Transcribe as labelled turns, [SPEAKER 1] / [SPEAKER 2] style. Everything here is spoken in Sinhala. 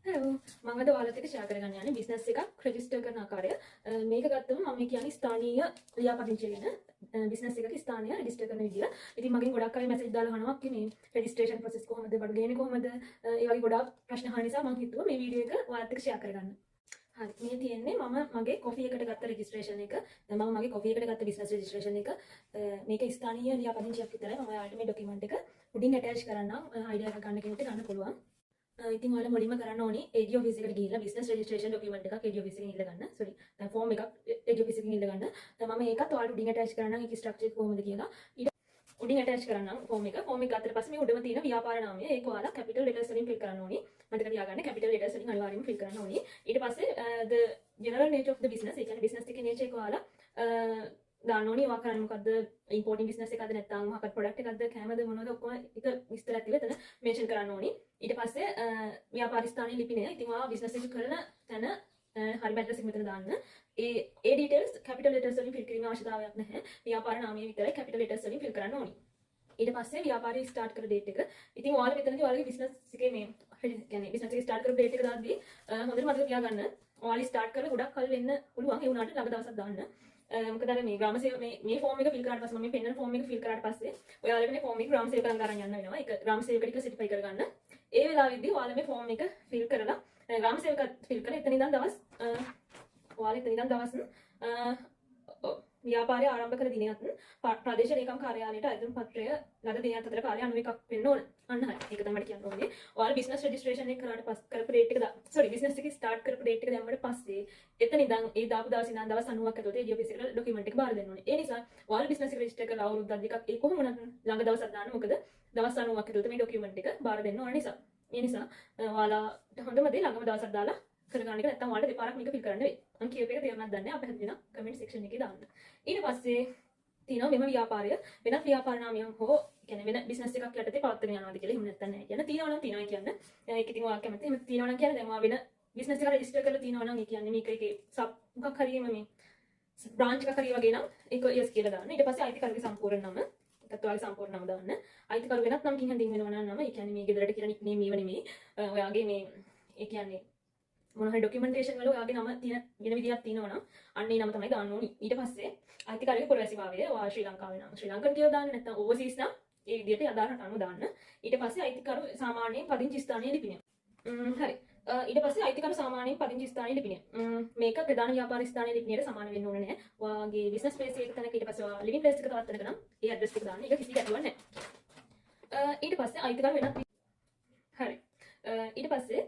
[SPEAKER 1] හලෝ මම අද ඔයාලත් එක්ක ෂෙයා කරගන්න යන්නේ බිස්නස් එකක් රෙජිස්ටර් කරන ආකාරය. මේක ගත්තම මම කියන්නේ ස්ථානීය ලියාපදිංචිය ගැන බිස්නස් එකක ස්ථානීය රෙජිස්ටර් කරන විදිය. ඉතින් මගෙන් ගොඩක් අය මැසේජ් දාලා අහනවා මේ රෙජිස්ට්‍රේෂන් ප්‍රොසෙස් කොහොමද, බඩු ගේන්නේ කොහොමද? ඒ වගේ ගොඩක් ප්‍රශ්න අහන නිසා මම හිතුවා මේ වීඩියෝ එක ඔයාලත් එක්ක ෂෙයා කරගන්න. හරි මේ තියෙන්නේ මම මගේ කොෆි එකට ගත්ත රෙජිස්ට්‍රේෂන් එක. දැන් මම මගේ කොෆි එකට ගත්ත බිස්නස් රෙජිස්ට්‍රේෂන් එක. මේක ස්ථානීය ලියාපදිංචියක් විතරයි. මම ඔයාලට මේ ડોකියුමන්ට් එක උඩින් ඇටච් කරන්නම්. අයිඩියා එකක් ගන්න කෙනෙක්ට ගන්න පුළුවන්. ඉතින් ඔයාලා මුලින්ම කරන්න ඕනේ AD ඔෆිස් එකට ගිහිල්ලා බිස්නස් රෙජිස්ට්‍රේෂන් ડોකියුමන්ට් එකක් AD ඔෆිස් එකකින් ඉල්ල ගන්න. සෝරි. ෆෝම් එකක් AD ඔෆිස් එකකින් ඉල්ල ගන්න. දැන් මම ඒකත් ඔයාලට උඩින් ඇටච් කරන්නම් ඒක ස්ට්‍රක්චර් එක කොහොමද කියලා. ඊට උඩින් ඇටච් කරන්නම් ෆෝම් එක. ෆෝම් එක ගත්තට පස්සේ මේ උඩම තියෙන ව්‍යාපාර නාමය ඒක ඔයාලා කැපිටල් ලෙටර්ස් වලින් ෆිල් කරන්න ඕනේ. මතක තියාගන්න කැපිටල් ලෙටර්ස් වලින් අනිවාර්යයෙන්ම ෆිල් කරන්න ඕනේ. ඊට පස්සේ the general nature of the business ඒ කියන්නේ බිස්නස් එකේ nature එක ඔයාලා දාන්න ඕනේ. ඔයා කරන්නේ මොකද්ද? ඉම්පෝර්ටින් බිස්නස් එකක්ද නැත්නම් මොකක්ද ප්‍රොඩක්ට් එකක්ද කැමද මොනවද ඔක්කොම එක විස්තර ඇතුළේ එතන මෙන්ෂන් කරන්න ඕනේ. ඊට පස්සේ ව්‍යාපාර ස්ථානයේ ලිපිනය. ඉතින් ඔයා බිස්නස් එක කරන තැන හරි ඇඩ්‍රස් එක මෙතන දාන්න. ඒ ඩීටේල්ස් කැපිටල් ලෙටර්ස් වලින් ෆිල් කිරීමේ අවශ්‍යතාවයක් නැහැ. ව්‍යාපාර නාමය විතරයි කැපිටල් ලෙටර්ස් වලින් ෆිල් කරන්න ඕනේ. ඊට පස්සේ ව්‍යාපාරය ස්ටාර්ට් කර ඩේට් එක. ඉතින් ඔයාලා මෙතනදී ඔයාලගේ බිස්නස් එකේ මේ කියන්නේ බිස්නස් එක ස්ටාර්ට් කරපු ඩේට් එක දාද්දී හොඳට මතක තියාගන්න. ඔයාලා ස්ටාර්ට් කරලා ගොඩක් කල් වෙන්න පුළුවන්. ඒ වුණාට ළඟ දවසක් දාන්න. මොකද අර මේ ග්‍රාම සේවක මේ ෆෝම් එක ෆිල් කරාට පස්සේ මම මේ පෙන්නන ෆෝම් එක ෆිල් කරාට පස්සේ ඔයාලට මේ ෆෝම් එක ග්‍රාම සේවක ළඟ අරන් යන්න වෙනවා. ඒක ග්‍රාම සේවක ටික සර්ටිෆයි කරගන්න. ඒ වෙලාවෙදී ඔයාලා මේ ෆෝම් එක ෆිල් කරලා ග්‍රාම සේවක ෆිල් කරලා එතන ඉඳන් දවස් ඔයාලා එතන ඉඳන් දවස් ව්‍යාපාරය ආරම්භ කර දිනයත් ප්‍රදේශ ලේකම් කාර්යාලයට අයදුම් පත්‍රය ලද දිනයත් අතර කාලය 91ක් වෙන්න ඕන. අන්න හරි. ඒක තමයි කියන්න ඕනේ. ඔයාලා බිස්නස් රෙජිස්ට්‍රේෂන් එක කරාට පස්සේ කරපු ඩේට් එක සෝරි බිස්නස් එක ස්ටාර්ට් කරපු ඩේට් එක දැම්මට පස්සේ එතන ඉඳන් ඒ දාපු දවස් ඉඳන් දවස් 90ක් ඇතුළත ඒ ඔෆිස් එකට ડોකියුමන්ට් එක බාර දෙන්න ඕනේ. ඒ නිසා ඔයාලා බිස්නස් එක රෙජිස්ටර් කරලා අවුරුද්දක් දෙකක් ඒ කොහොම වුණත් ළඟ දවසක් දාන්න. මොකද දවස් 90ක් ඇතුළත මේ ડોකියුමන්ට් එක බාර දෙන්න ඕන නිසා. ඒ නිසා ඔයාලා හොඳම දේ ළඟම දවසක් දාලා කරගන්න එක. නැත්නම් ඔයාලට දෙපාරක් මේක ෆිල් කරන්න වෙයි. මම කියපු එක තේරුණාද දන්නේ නැහැ. අපේ හැදිනා කමෙන්ට් සෙක්ෂන් එකේ දාන්න. ඊට පස්සේ තියෙනවා මෙම ව්‍යාපාරය වෙනත් ව්‍යාපාර නාමයක් හෝ කියන්නේ වෙන බිස්නස් එකක් යටතේ පවත්වාගෙන යනවාද කියලා. එහෙම නැත්නම් නැහැ කියන. තියෙනවා නම් තියෙනවා කියන්නේ. ඒක ඉතින් ඔයාලා කැමති. එහෙම තියෙනවා නම් කියන්නේ දැන් ඔයා වෙන බිස්නස් එකක් රෙජිස්ටර් කරලා තියෙනවා නම් ඒ කියන්නේ මේක එකේ සබ් මොකක් හරි මේ බ්‍රාන්ච් එකක් හරි වගේ නම් ඒක yes කියලා දාන්න. ඊට පස්සේ අයිතිකරුගේ සම්පූර්ණ නම ඒකත් ඔයාලගේ සම්පූර්ණ නම දාන්න. අයිතිකරු වෙනත් නම් කින් හැඳින් වෙනවා නම් ඒ කියන්නේ මේ ගෙදරට කියලා නික්නේම් ඒව නෙමෙයි. ඔයාගේ මේ ඒ කියන්නේ මොන හරි ડોකියුමන්ටේෂන් වල ඔයාගේ නම තියෙන වෙන විදියක් තියෙනවා නම් අන්න ඒ නම තමයි දාන්න ඕනි. ඊට පස්සේ අයිතිකාරගේ පුරවැසිභාවය ඔයා ශ්‍රී ලංකාවේ නම් ශ්‍රී ලංකන් කියලා දාන්න නැත්නම් ඕවර්සීස් නම් ඒ විදියට යදාරට අනුව දාන්න. ඊට පස්සේ අයිතිකරු සාමාන්‍යයෙන් පදිංචි ස්ථානයේ ලිපිනය. හරි. ඊට පස්සේ අයිතිකරු සාමාන්‍යයෙන් පදිංචි ස්ථානයේ ලිපිනය. මේක ප්‍රධාන ව්‍යාපාර ස්ථානයේ ලිපිනයට සමාන වෙන්න ඕනේ නැහැ. ඔයාගේ බිස්නස් ප්ලේස් එක තැනක ඊට පස්සේ ඔයා ලිවිං ප්ලේස් එක තවත් තැනක නම් ඒ ඇඩ්‍රස් එක දාන්න. ඒක කිසි ගැටලුවක් නැහැ. ඊට පස්සේ අයිතිකරු වෙනත් හරි. ඊට පස්සේ